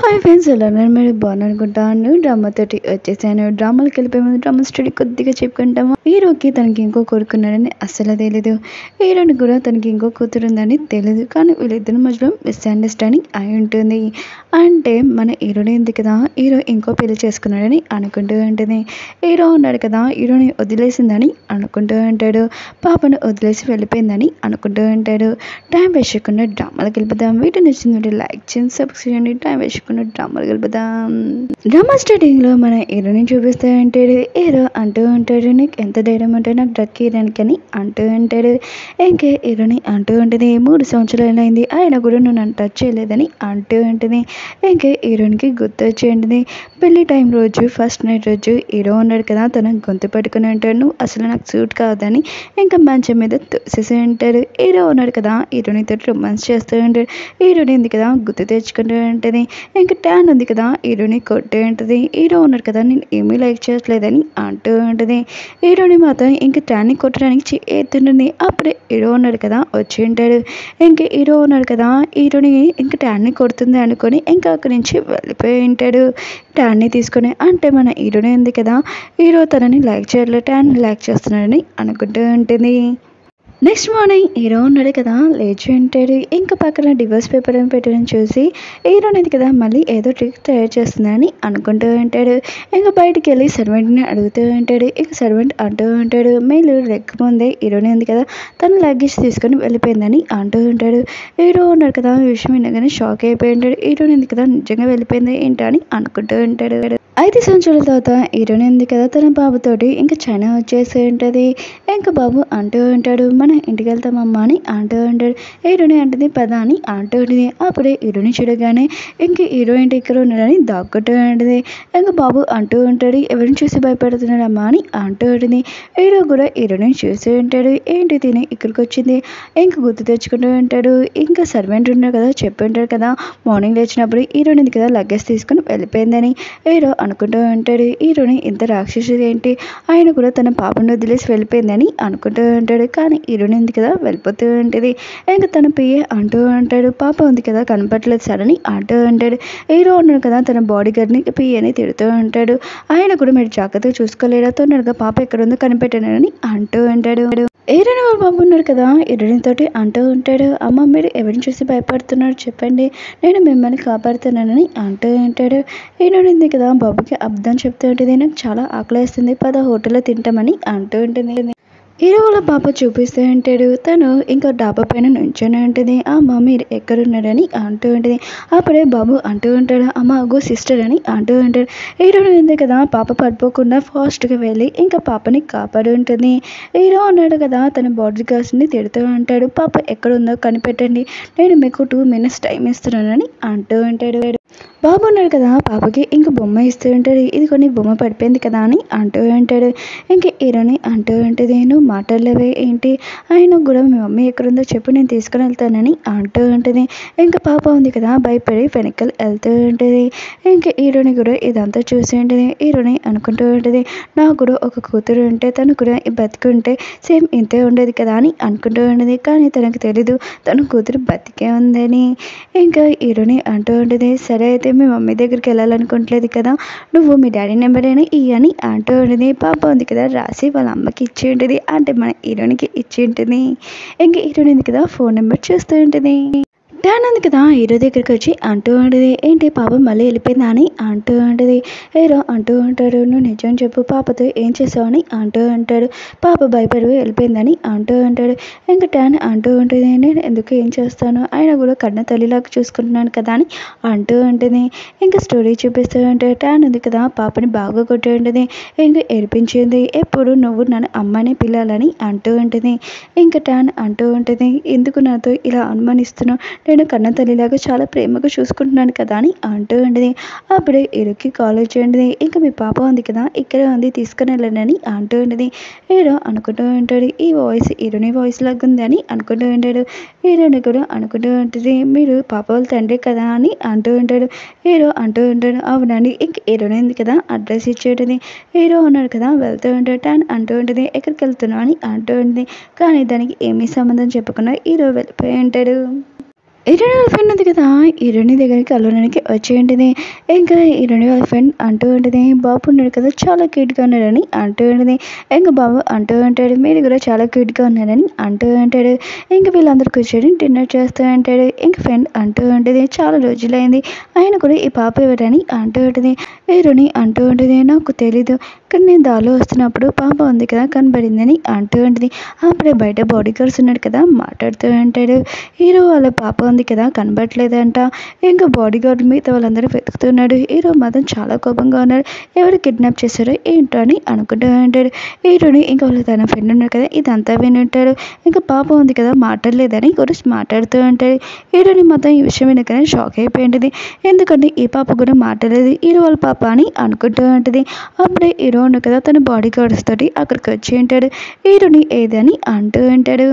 Hi friends, ఎలా ఉన్నారు? మీరు బాగున్నారనుకుంటాను. డ్రామా తోటి వచ్చేసాను. డ్రామాలకు వెళ్ళిపోయే ముందు డ్రామా స్టోరీ కొద్దిగా చెప్పుకుంటాము. హీరోకి తనకి ఇంకో కొడుకున్నాడని అస్సలు తెలియదు. హీరోని కూడా తనకి ఇంకో కూతురు ఉందని తెలియదు. కానీ వీళ్ళిద్దరి మధ్యలో మిస్అండర్స్టాండింగ్ అయి ఉంటుంది. అంటే మన హీరోని ఉంది కదా, హీరో ఇంకో పెళ్లి చేసుకున్నాడని అనుకుంటూ ఉంటుంది. హీరో ఉన్నాడు కదా, హీరోని వదిలేసిందని అనుకుంటూ ఉంటాడు. పాపను వదిలేసి వెళ్ళిపోయిందని అనుకుంటూ ఉంటాడు. టైం వేస్ట్ చేయకుండా డ్రామాలకు వెళ్ళిపోదాం. వీడియో నచ్చింది లైక్ చేయండి, సబ్స్క్రైబ్ చేయండి. టైం వేస్ట్ డ్రామాలు గెలుపుదాం. డ్రామా స్టార్టింగ్ లో మన హీరోని చూపిస్తూ ఉంటాడు. హీరో అంటూ ఉంటాడు, నీకు ఎంత ధైర్యం ఉంటే నాకు డ్రగ్ హీరోనికి అని అంటూ ఉంటాడు. ఇంకే హీరోని అంటూ ఉంటుంది, 3 సంవత్సరాలు అయింది ఆయన కూడా నువ్వు నన్ను టచ్ చేయలేదని అంటూ ఉంటుంది. ఇంకే హీరోనికి గుర్తు వచ్చి ఉంటుంది, పెళ్లి టైం రోజు ఫస్ట్ నైట్ రోజు హీరో ఉన్నాడు కదా, తన గొంతు పట్టుకుని ఉంటాడు, నువ్వు అసలు నాకు సూట్ కాదని ఇంకా మంచం మీద తోసేసి ఉంటాడు. హీరో ఉన్నాడు కదా, హీరోనితో రొమాన్స్ చేస్తూ ఉంటాడు. హీరోని ఉంది కదా గుర్తు తెచ్చుకుంటూ ఉంటుంది. ఇంకా ట్యాన్ ఉంది కదా, హీరోని కొట్టే ఉంటుంది. హీరో ఉన్నాడు కదా, నేను ఏమీ లైక్ చేయట్లేదని అంటూ ఉంటుంది. హీరోని మాత్రం ఇంక ట్యాన్ని కొట్టడానికి ఎత్తుంటుంది. అప్పుడే హీరో ఉన్నాడు కదా వచ్చి ఉంటాడు. ఇంక హీరో ఉన్నాడు కదా, హీరోని ఇంక ట్యాన్ని కొడుతుంది అనుకొని ఇంకా అక్కడి నుంచి వెళ్ళిపోయి ఉంటాడు. ట్యాన్ని తీసుకొని, అంటే మన హీరోని ఉంది కదా, హీరో తనని లైక్ చేయట్లేదు, ట్యాన్ని లైక్ చేస్తున్నాడని అనుకుంటూ ఉంటుంది. నెక్స్ట్ మార్నింగ్ హీరో ఉన్నాడు కదా, లేచి ఉంటాడు. ఇంకా పక్కన డివోర్స్ పేపర్ అని పెట్టడం చూసి హీరో అనేది కదా మళ్ళీ ఏదో ట్రిక్ తయారు చేస్తుందని అనుకుంటూ ఉంటాడు. ఇంకా బయటికి వెళ్ళి సర్వెంట్ని అడుగుతూ ఉంటాడు. ఇక సర్వెంట్ అంటూ ఉంటాడు, మెయిల్ లెక్క ముందే హీరోని ఉంది కదా తన లగేజ్ తీసుకొని వెళ్ళిపోయిందని అంటూ ఉంటాడు. హీరో ఉన్నాడు కదా, ఈ విషయం వినగానే షాక్ అయిపోయి ఉంటాడు. హీరోని ఉంది కదా నిజంగా వెళ్ళిపోయింది ఏంటా అని అనుకుంటూ ఉంటాడు. 5 సంవత్సరాల తర్వాత హీరోని ఉంది కదా తన బాబుతోటి ఇంకా చైనా వచ్చేసి ఉంటుంది. ఇంకా బాబు అంటూ ఉంటాడు, మన ఇంటికి వెళ్తామమ్మా అని అంటూ ఉంటాడు. హీరోని అంటుంది పద అని అంటూ ఉంటుంది. అప్పుడే హీరోని చూడగానే ఇంక హీరో ఇంటి ఇక్కడ ఉన్నాడని దాక్కుంటూ ఉంటుంది. ఇంకా బాబు అంటూ ఉంటాడు, ఎవరిని చూసి భయపడుతున్నాడమ్మా అని అంటూ ఉంటుంది. హీరో కూడా హీరోని చూసి ఉంటాడు, ఏంటి తిని ఇక్కడికి వచ్చింది ఇంకా గుర్తు తెచ్చుకుంటూ ఉంటాడు. ఇంకా సర్వెంట్ ఉన్నాడు కదా చెప్పి ఉంటాడు కదా, మార్నింగ్ లేచినప్పుడు హీరోని కదా లగేజ్ తీసుకుని వెళ్ళిపోయిందని హీరో అనుకుంటూ ఉంటాడు. హీరోని ఇంత రాక్షసుడు ఏంటి, ఆయన కూడా తన పాపను వదిలేసి వెళ్ళిపోయిందని అనుకుంటూ ఉంటాడు. కానీ హీరోని ఉంది కదా వెళ్ళిపోతూ ఉంటుంది. ఇంకా తన పిఏ అంటూ ఉంటాడు, పాప ఉంది కదా కనపట్లేదు సార్ అని అంటూ ఉంటాడు. హీరో ఉన్నాడు కదా తన బాడీ గార్డ్ని పిఏని తిడుతూ ఉంటాడు, ఆయన కూడా మీరు జాగ్రత్తగా చూసుకోలేడా, తొందరగా పాప ఎక్కడ ఉందో కనిపెట్టానని అంటూ ఉంటాడు. హీరోని వాళ్ళ బాబు ఉన్నాడు కదా, హీరోయిన్తోటి అంటూ ఉంటాడు, అమ్మ మీరు ఎవరిని చూసి భయపడుతున్నారు చెప్పండి, నేను మిమ్మల్ని కాపాడుతున్నానని అంటూ ఉంటాడు. హీరోయిన్ ఉంది కదా బాబుకి అబద్ధం చెప్తూ ఉంటుంది, నాకు చాలా ఆకలిస్తుంది పద హోటల్లో తింటామని అంటూ ఉంటుంది. హీరో వాళ్ళ పాప చూపిస్తూ ఉంటాడు, తను ఇంకా డాబా పైన నుంచొని ఉంటుంది. అమ్మ మీరు ఎక్కడున్నాడని అంటూ ఉంటుంది. అప్పుడే బాబు అంటూ ఉంటాడు, అమ్మ అగో సిస్టర్ అని అంటూ ఉంటాడు. హీరో ఉంది కదా పాప పడిపోకుండా ఫాస్ట్గా వెళ్ళి ఇంకా పాపని కాపాడు ఉంటుంది. హీరో ఉన్నాడు కదా తన బాడీ గార్డ్స్ని తిడుతూ ఉంటాడు, పాప ఎక్కడుందో కనిపెట్టండి, నేను మీకు 2 minutes టైం ఇస్తున్నానని అంటూ ఉంటాడు. బాబు ఉన్నాడు కదా పాపకి ఇంక బొమ్మ ఇస్తూ ఉంటాడు, ఇది కొన్ని బొమ్మ పడిపోయింది కదా అని అంటూ ఉంటాడు. ఇంక హీరోని అంటూ ఉంటుంది, నువ్వు మాట్లాడలేవే ఏంటి, ఆయన కూడా మీ మమ్మీ ఎక్కడుందో చెప్పు నేను తీసుకుని వెళ్తానని అంటూ ఉంటుంది. ఇంకా పాప ఉంది కదా భయపడి వెనకాల వెళ్తూ ఉంటుంది. ఇంక హీరోని కూడా ఇదంతా చూసి ఉంటుంది. హీరోని అనుకుంటూ ఉంటుంది, నాకు కూడా ఒక కూతురు ఉంటే తను కూడా బతికుంటే సేమ్ ఇంతే ఉండేది కదా అని అనుకుంటూ ఉంటుంది. కానీ తనకు తెలీదు తన కూతురు బతికే ఉందని. ఇంకా హీరోని అంటూ ఉంటుంది, సరే అయితే మీ మమ్మీ దగ్గరికి వెళ్ళాలనుకోవట్లేదు కదా, నువ్వు మీ డాడీ నెంబర్ అయినా ఇయ్యని అంటూ ఉంటుంది. పాప ఉంది కదా రాసి వాళ్ళ అమ్మకి ఇచ్చి ఉంటుంది, అంటే మన హీరోనికి ఇచ్చి ఉంటుంది. ఇంక హీరోని ఉంది కదా ఫోన్ నెంబర్ చూస్తూ ఉంటుంది. ట్యాన్ ఉంది కదా హీరో దగ్గరికి వచ్చి అంటూ ఉంటుంది, ఏంటి పాప మళ్ళీ వెళ్ళిపోయిందా అని అంటూ ఉంటుంది. హీరో అంటూ ఉంటాడు, నువ్వు నిజం చెప్పు పాపతో ఏం చేసావు అని అంటూ ఉంటాడు. పాప భయపడి వెళ్ళిపోయిందని అంటూ ఉంటాడు. ఇంకా ట్యాన్ అంటూ ఉంటుంది, నేను ఎందుకు ఏం చేస్తాను, ఆయన కూడా కన్న తల్లిలాగా చూసుకుంటున్నాను కదా అని అంటూ ఉంటుంది. ఇంకా స్టోరీ చూపిస్తూ ఉంటాడు. ట్యాన్ ఉంది కదా పాపని బాగా కొట్టి ఉంటుంది, ఇంకా ఏడిపించింది, ఎప్పుడు నువ్వు నన్ను అమ్మని పిల్లాలని అంటూ ఉంటుంది. ఇంకా ట్యాన్ అంటూ ఉంటుంది, ఎందుకు నాతో ఇలా అనుమానిస్తున్నావు, నేను కన్న తల్లిలాగా చాలా ప్రేమగా చూసుకుంటున్నాను కదా అని అంటూ ఉంటుంది. అప్పుడే హీరోకి కాల్ వచ్చి ఉంటుంది, ఇంకా మీ పాప ఉంది కదా ఇక్కడే ఉంది తీసుకుని వెళ్ళండి అంటూ ఉంటుంది. హీరో అనుకుంటూ ఉంటాడు, ఈ వాయిస్ హీరోని వాయిస్ లాగా ఉంది అని అనుకుంటూ ఉంటాడు. హీరోని కూడా అనుకుంటూ ఉంటుంది, మీరు పాప వాళ్ళ తండ్రి కదా అని అంటూ ఉంటాడు. హీరో అంటూ ఉంటాడు, అవునండి. ఇంక హీరోని ఉంది కదా అడ్రస్ ఇచ్చేటుంది. హీరో ఉన్నాడు కదా వెళ్తూ ఉంటాడు. టాన్ అంటూ ఉంటుంది, ఎక్కడికి వెళ్తున్నావు అని అంటూ ఉంటుంది. కానీ దానికి ఏమీ సంబంధం చెప్పకుండా హీరో వెళ్ళిపోయి ఉంటాడు. హీరోయిన్ వాళ్ళ ఫ్రెండ్ ఉంది కదా! హీరోయిన్ దగ్గరికి కలవడానికి వచ్చేంటిది. ఇంకా హీరోయిన్ వాళ్ళ ఫ్రెండ్ అంటూ ఉంటది, బాబు ఉన్నాడు కదా! చాలా క్యూట్‌గా ఉన్నాడని అంటూ ఉంటది. ఇంక బాబు అంటూ ఉంటాడు, మీరు కూడా చాలా క్యూట్‌గా ఉన్నారని అంటూ ఉంటాడు. ఇంక వీళ్ళందరూ కూర్చొని డిన్నర్ చేస్తూ ఉంటాడు. ఇంక ఫ్రెండ్ అంటూ ఉంటది, చాలా రోజులైంది. ఆయన కూడా ఈ పాప ఎవరని అంటూ ఉంటది. హీరోయిన్ అంటూ ఉంటది, నాకు తెలీదు. కానీ నేను దారిలో వస్తున్నప్పుడు పాప ఉంది కదా! కనబడిందని అంటూ ఉంటది. అప్పుడే బయట బాడీ గార్డ్స్ ఉన్నాడు కదా! మాట్లాడుతూ ఉంటాడు. హీరో వాళ్ళ పాప ఉంది కదా! కనబడట్లేదంట. ఇంకా బాడీ గార్డ్ మిగతా వాళ్ళందరూ వెతుకుతున్నాడు. హీరో మాత్రం చాలా కోపంగా ఉన్నాడు. ఎవరు కిడ్నాప్ చేశారో ఏంటో అని అనుకుంటూ ఉంటాడు. హీరోని ఇంకా వాళ్ళ తన ఫ్రెండ్ ఉన్నాడు కదా! ఇదంతా వినుంటాడు. ఇంకా పాప ఉంది కదా! మాట్లాడలేదని గురించి మాట్లాడుతూ ఉంటాడు. హీరోని మాత్రం ఈ విషయం వినగానే షాక్ అయిపోయింది. ఎందుకంటే ఈ పాప కూడా మాట్లాడలేదు, హీరో వాళ్ళ పాప అని అనుకుంటూ ఉంటుంది. అప్పుడే హీరో ఉన్నాడు కదా! తన బాడీ గార్డ్స్ తోటి అక్కడికి వచ్చి ఉంటాడు. హీరోని ఏదని అంటూ ఉంటాడు.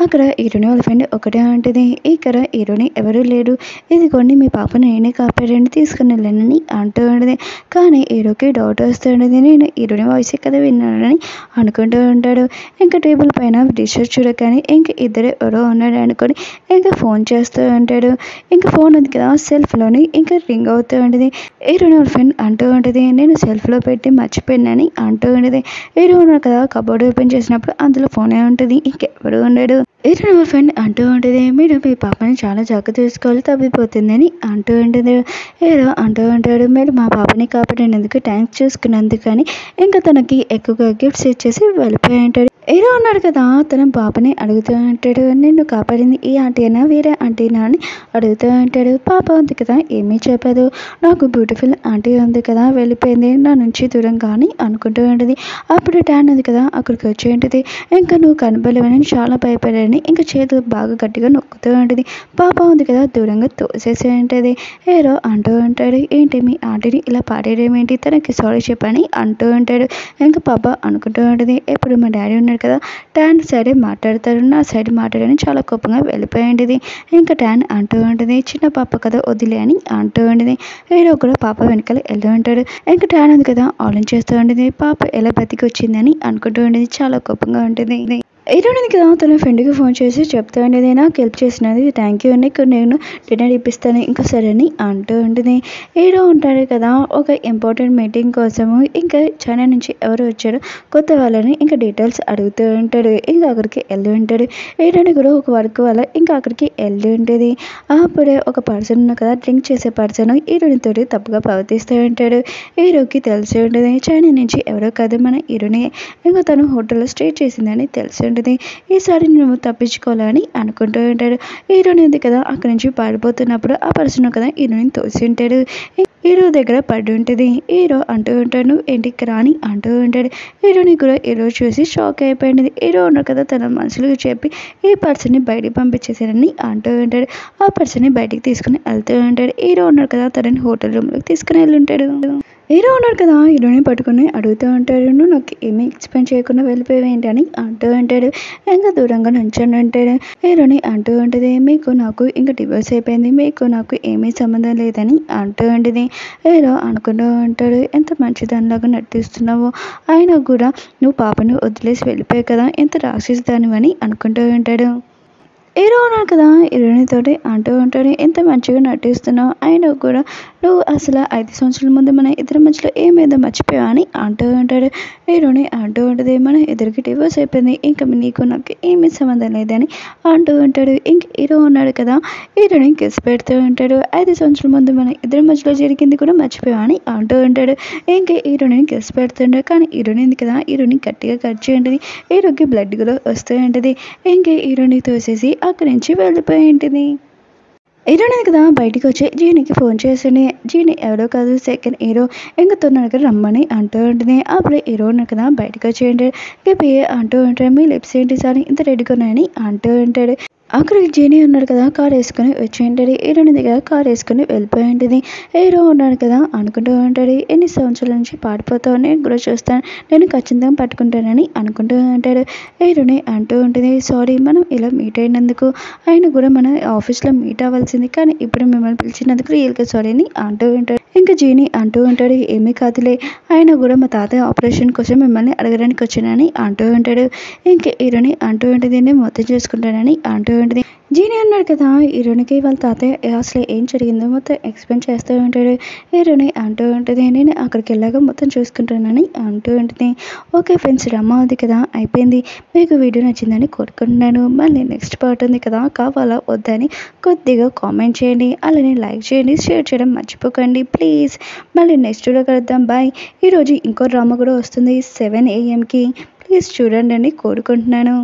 అక్కడ హీరోని వాళ్ళ ఫ్రెండ్ ఒకటే ఉంటుంది, ఇక్కడ హీరోని ఎవరూ లేరు, ఇదిగోండి మీ పాపను నేనే కాపాడండి, తీసుకుని వెళ్ళానని అంటూ ఉంటుంది. కానీ హీరోకి డౌట్ వస్తూ ఉంటుంది, నేను హీరోని వాయిస్ కదా విన్నానని అనుకుంటూ ఉంటాడు. ఇంకా టేబుల్ పైన డిషెస్ చూడగానే ఇంక ఇద్దరు ఎవరో ఉన్నాడు అనుకొని ఇంకా ఫోన్ చేస్తూ ఉంటాడు. ఇంకా ఫోన్ ఉంది కదా సెల్ఫ్లోని ఇంకా రింగ్ అవుతూ ఉంటుంది. హీరోని వాళ్ళ ఫ్రెండ్ అంటూ ఉంటుంది, నేను సెల్ఫ్లో పెట్టి మర్చిపోయినని అంటూ ఉంటుంది. హీరో ఉన్నాడు కదా, కబోర్డ్ ఓపెన్ చేసినప్పుడు అందులో ఫోనే ఉంటుంది, ఇంకెవరు ఉండడు. హీరోని వాళ్ళ ఫ్రెండ్ అంటూ ఉంటుంది, మీరు మీ పాపని చాలా జాగ్రత్త తీసుకోవాలి, తప్పిపోతుందని అంటూ ఉంటుంది. హీరో అంటూ ఉంటాడు, మీరు మా పాపని కాపాడినందుకు థ్యాంక్స్ చూసుకున్నందుకని ఇంకా తనకి ఎక్కువగా గిఫ్ట్స్ ఇచ్చేసి వెళ్ళిపోయి ఉంటాడు. హీరో ఉన్నాడు కదా, తన పాపని అడుగుతూ ఉంటాడు, నిన్ను కాపాడింది ఈ ఆంటీనా వేరే ఆంటీనా అని అడుగుతూ ఉంటాడు. పాప ఉంది కదా, ఏమీ చెప్పదు. నాకు బ్యూటిఫుల్ ఆంటీ ఉంది కదా, వెళ్ళిపోయింది నా నుంచి దూరంగా అని అనుకుంటూ ఉంటుంది. అప్పుడు టాన్ ఉంది కదా, అక్కడికి వచ్చి ఉంటుంది. ఇంకా నువ్వు కనబడలేవని చాలా భయపడాలని ఇంకా చేతులు బాగా గట్టిగా నొక్కుతూ ఉంటుంది. పాప ఉంది కదా, దూరంగా తోసేసి ఉంటుంది. హీరో అంటూ ఉంటాడు, ఏంటి మీ ఆంటీని ఇలా పాడేయడమేంటి, తనకి సారీ చెప్పని అంటూ ఉంటాడు. ఇంకా పాప అనుకుంటూ ఉంటుంది, ఇప్పుడు మా డాడీ ఉన్నాడు కదా, టాన్ సైడే మాట్లాడతాడు, నా సైడ్ మాట్లాడని చాలా కోపంగా వెళ్ళిపోయి ఉంటుంది. ఇంకా టాన్ అంటూ ఉంటుంది, చిన్న పాప కదా వదిలే అని అంటూ ఉంటుంది. హీరో కూడా పాప వెనకాల వెళ్తూ ఉంటాడు. ఇంకా టాన్ ఉంది కదా, ఆలోచిస్తూ ఉంటుంది, పాప ఎలా బతికి వచ్చిందని అనుకుంటూ ఉంటుంది, చాలా కోపంగా ఉంటుంది. హీరోయిన్ కదా తన ఫ్రెండ్కి ఫోన్ చేసి చెప్తూ ఉండేది, నాకు హెల్ప్ చేసినది థ్యాంక్ యూ అండి, ఇక్కడ నేను డిన్నర్ ఇప్పిస్తాను ఇంకా సరే అని అంటూ ఉంటుంది. హీరో ఉంటాడు కదా, ఒక ఇంపార్టెంట్ మీటింగ్ కోసము ఇంకా చైనా నుంచి ఎవరు వచ్చారో కొత్త వాళ్ళని ఇంకా డీటెయిల్స్ అడుగుతూ ఉంటాడు. ఇంకా అక్కడికి వెళ్ళి ఉంటాడు. హీరోయిన్ కూడా ఒక వర్క్ వల్ల ఇంకా అక్కడికి వెళ్ళి ఉంటుంది. అప్పుడే ఒక పర్సన్ ఉన్న కదా, డ్రింక్ చేసే పర్సన్ హీరోయిన్ తోటి తప్పుగా ప్రవర్తిస్తూ ఉంటాడు. హీరోకి తెలిసి ఉంటుంది, చైనా నుంచి ఎవరో కాదు మన హీరోని, ఇంకా తను హోటల్లో స్టే చేసిందని తెలిసి ఉంటుంది. ఈసారి నువ్వు తప్పించుకోవాలని అనుకుంటూ ఉంటాడు. హీరోని ఉంది కదా, అక్కడి నుంచి పారిపోతున్నప్పుడు ఆ పర్సన్ కదా హీరోని తోసి ఉంటాడు. హీరో దగ్గర పడి ఉంటుంది. హీరో అంటూ ఉంటాడు, నువ్వు ఇంటికి రాని అంటూ ఉంటాడు. హీరోని కూడా హీరో చూసి షాక్ అయిపోయింది. హీరో ఉన్నాడు కదా, తన మనసులో చెప్పి ఈ పర్సన్ని బయటికి పంపించేసారని అంటూ ఉంటాడు. ఆ పర్సన్ని బయటికి తీసుకుని వెళ్తూ ఉంటాడు. హీరో ఉన్నాడు కదా, తనని హోటల్ రూమ్లోకి తీసుకుని వెళ్ళి ఉంటాడు. హీరో ఉన్నాడు కదా, హీరోని పట్టుకుని అడుగుతూ ఉంటాడు, నువ్వు నాకు ఏమీ ఎక్స్ప్లెయిన్ చేయకుండా వెళ్ళిపోయావు ఏంటి అని అంటూ ఉంటాడు. ఇంకా దూరంగా నుంచొని ఉంటాడు. హీరోని అంటూ ఉంటుంది, మీకు నాకు ఇంకా డివోర్స్ అయిపోయింది, మీకు నాకు ఏమీ సంబంధం లేదని అంటూ ఉంటుంది. హీరో అనుకుంటూ ఉంటాడు, ఎంత మంచిదానిలాగా నటిస్తున్నావు, అయినా కూడా నువ్వు పాపను వదిలేసి వెళ్ళిపోయావు కదా, ఎంత రాక్షసుదానివని అనుకుంటూ ఉంటాడు. హీరో ఉన్నాడు కదా, హీరోయిన్ తోటి అంటూ ఉంటాడు, ఎంత మంచిగా నటిస్తున్నావు, అయినా కూడా నువ్వు అసలు 5 సంవత్సరాల ముందు మన ఇద్దరి మధ్యలో ఏమేదో మర్చిపోయావు అని అంటూ ఉంటాడు. హీరోని అంటూ ఉంటుంది, మన ఇద్దరికి డివోర్స్ అయిపోయింది, ఇంకా నీకు నాకు ఏమీ సంబంధం లేదని అంటూ ఉంటాడు. ఇంక హీరో ఉన్నాడు కదా, హీరోని కిస్ పెడుతూ ఉంటాడు, 5 సంవత్సరాల ముందు మన ఇద్దరి మధ్యలో జరిగింది కూడా మర్చిపోయావు అని అంటూ ఉంటాడు. ఇంకా హీరోని కిస్ పెడుతుంటాడు. కానీ హీరోని ఉంది కదా, హీరోని గట్టిగా కట్ చేయండి, హీరోకి బ్లడ్ కూడా వస్తూ ఉంటుంది. ఇంకా హీరోని తోసేసి అక్కడి నుంచి వెళ్ళిపోయి ఉంటుంది. హీరోయిన్ కదా బయటికి వచ్చి జీనికి ఫోన్ చేసింది. జీని ఎవరో కాదు, సెకండ్ హీరో ఇంకా తొందరగా రమ్మని అంటూ ఉంటుంది. అప్పుడు హీరో కదా బయటకు వచ్చేయండి, ఇక పిఏ అంటూ ఉంటాడు, మీ లిప్స్ ఏంటి సార్ ఇంత రెడీగా ఉన్నాయని అంటూ ఉంటాడు. అక్కడికి జీని ఉన్నాడు కదా, కార్ వేసుకొని వచ్చి ఉంటాడు. హీరోయిన్ దగ్గర కార్ వేసుకొని వెళ్ళిపోయి ఉంటుంది. హీరో ఉన్నాడు కదా అనుకుంటూ ఉంటాడు, ఎన్ని సంవత్సరాల నుంచి పాడిపోతావు, నేను కూడా చూస్తాను, నేను ఖచ్చితంగా పట్టుకుంటానని అనుకుంటూ ఉంటాడు. హీరోని అంటూ ఉంటుంది, సారీ మనం ఇలా మీట్ అయినందుకు, ఆయన కూడా మన ఆఫీస్లో మీట్ అవ్వాల్సింది, కానీ ఇప్పుడు మిమ్మల్ని పిలిచినందుకు రియల్గా సారీ అని అంటూ ఉంటాడు. ఇంకా జీని అంటూ ఉంటాడు, ఏమీ కాదులే, ఆయన కూడా మా తాతయ్య ఆపరేషన్ కోసం మిమ్మల్ని అడగడానికి వచ్చానని అంటూ ఉంటాడు. ఇంక హీరోని అంటూ ఉంటుంది, నేను మొత్తం చేసుకుంటానని అంటూ ఉంటుంది. జీని అన్నాడు కదా హీరోనికి వాళ్ళ తాతయ్య అసలు ఏం జరిగిందో మొత్తం ఎక్స్ప్లెయిన్ చేస్తూ ఉంటాడు. హీరోని అంటూ ఉంటుంది నేను అక్కడికి వెళ్ళాక మొత్తం చూసుకుంటానని అంటూ ఉంటుంది. ఓకే ఫ్రెండ్స్, డ్రామా ఉంది కదా అయిపోయింది. మీకు వీడియో నచ్చిందని కోరుకుంటున్నాను. మళ్ళీ నెక్స్ట్ పార్ట్ ఉంది కదా, కావాలా వద్దని కొద్దిగా కామెంట్ చేయండి, అలానే లైక్ చేయండి, షేర్ చేయడం మర్చిపోకండి ప్లీజ్. మళ్ళీ నెక్స్ట్ వీడియో కలుద్దాం, బాయ్. ఈరోజు ఇంకో డ్రామా కూడా వస్తుంది 7 AM ప్లీజ్ చూడండి అని కోరుకుంటున్నాను.